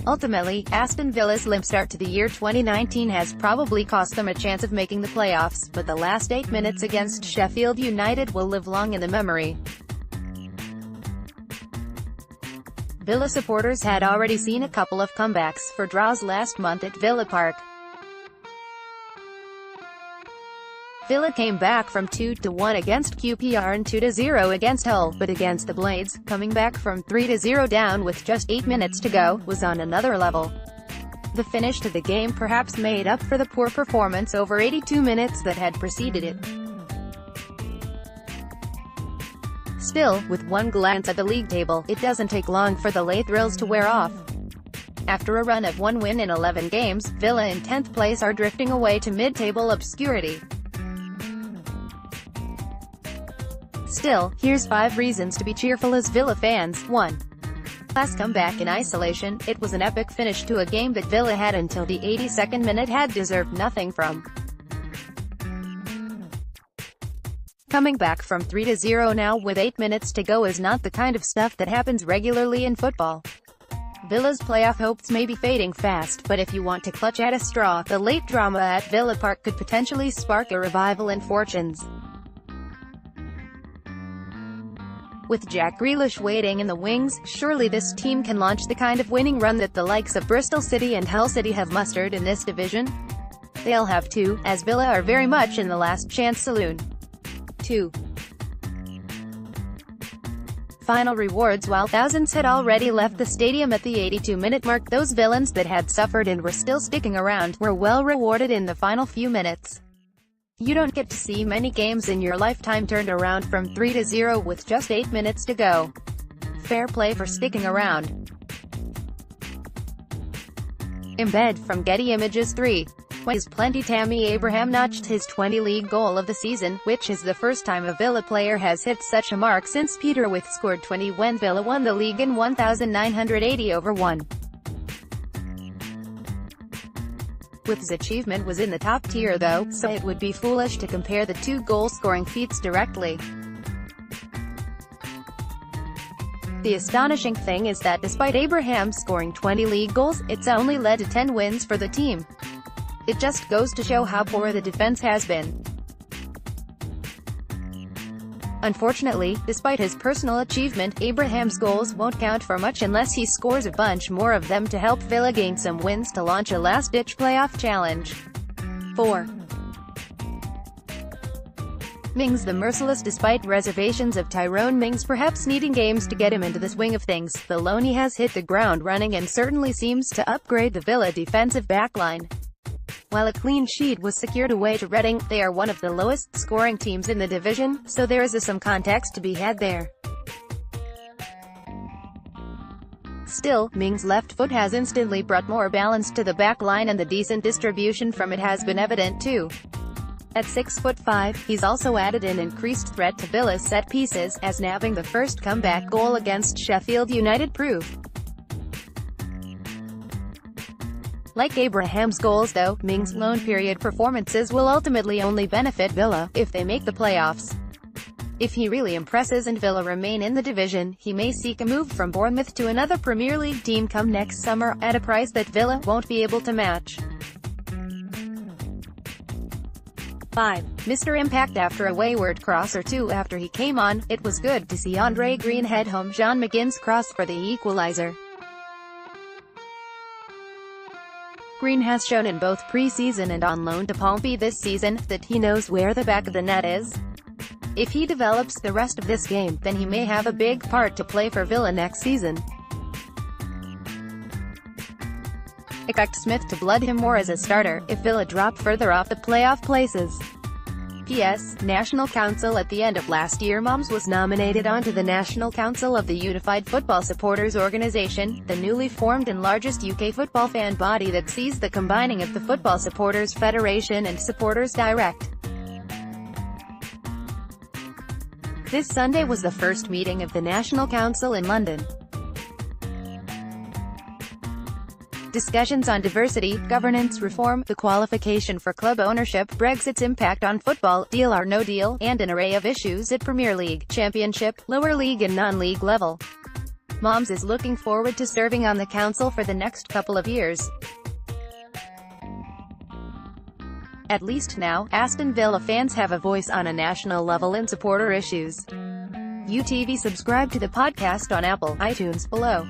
Ultimately, Aston Villa's limp start to the year 2019 has probably cost them a chance of making the playoffs, but the last 8 minutes against Sheffield United will live long in the memory. Villa supporters had already seen a couple of comebacks for draws last month at Villa Park. Villa came back from 2-1 against QPR and 2-0 against Hull, but against the Blades, coming back from 3-0 down with just 8 minutes to go, was on another level. The finish to the game perhaps made up for the poor performance over 82 minutes that had preceded it. Still, with one glance at the league table, it doesn't take long for the late thrills to wear off. After a run of 1 win in 11 games, Villa in 10th place are drifting away to mid-table obscurity. Still, here's 5 reasons to be cheerful as Villa fans. 1. Last comeback in isolation, it was an epic finish to a game that Villa had until the 82nd minute had deserved nothing from. Coming back from 3-0 now with 8 minutes to go is not the kind of stuff that happens regularly in football. Villa's playoff hopes may be fading fast, but if you want to clutch at a straw, the late drama at Villa Park could potentially spark a revival in fortunes. With Jack Grealish waiting in the wings, surely this team can launch the kind of winning run that the likes of Bristol City and Hull City have mustered in this division. They'll have to, as Villa are very much in the last chance saloon. 2. Final rewards. While thousands had already left the stadium at the 82-minute mark, those villains that had suffered and were still sticking around were well rewarded in the final few minutes. You don't get to see many games in your lifetime turned around from 3-0 with just 8 minutes to go. Fair play for sticking around. Embed from Getty Images. 3. When is plenty. Tammy Abraham notched his 20-league goal of the season, which is the first time a Villa player has hit such a mark since Peter With scored 20 when Villa won the league in 1980-1. With's achievement was in the top tier though, so it would be foolish to compare the two goal-scoring feats directly. The astonishing thing is that despite Abraham scoring 20 league goals, it's only led to 10 wins for the team. It just goes to show how poor the defense has been. Unfortunately, despite his personal achievement, Abraham's goals won't count for much unless he scores a bunch more of them to help Villa gain some wins to launch a last-ditch playoff challenge. 4. Mings the Merciless. Despite reservations of Tyrone Mings perhaps needing games to get him into the swing of things, the loanee has hit the ground running and certainly seems to upgrade the Villa defensive backline. While a clean sheet was secured away to Reading, they are one of the lowest scoring teams in the division, so there is some context to be had there. Still, Mings' left foot has instantly brought more balance to the back line and the decent distribution from it has been evident too. At 6'5", he's also added an increased threat to Villa's set pieces, as nabbing the first comeback goal against Sheffield United proved. Like Abraham's goals though, Mings' loan period performances will ultimately only benefit Villa, if they make the playoffs. If he really impresses and Villa remain in the division, he may seek a move from Bournemouth to another Premier League team come next summer, at a price that Villa won't be able to match. 5. Mr. Impact. After a wayward cross or two after he came on, it was good to see Andre Green head home John McGinn's cross for the equalizer. Green has shown in both pre-season and on loan to Pompey this season, that he knows where the back of the net is. If he develops the rest of this game, then he may have a big part to play for Villa next season. Expect Smith to blood him more as a starter, if Villa drop further off the playoff places. P.S. National Council. At the end of last year, Moms was nominated onto the National Council of the Unified Football Supporters Organisation, the newly formed and largest UK football fan body that sees the combining of the Football Supporters Federation and Supporters Direct. This Sunday was the first meeting of the National Council in London. Discussions on diversity, governance reform, the qualification for club ownership, Brexit's impact on football, deal or no deal, and an array of issues at Premier League, Championship, lower league and non-league level. Moms is looking forward to serving on the council for the next couple of years. At least now, Aston Villa fans have a voice on a national level in supporter issues. UTV subscribe to the podcast on Apple, iTunes, below.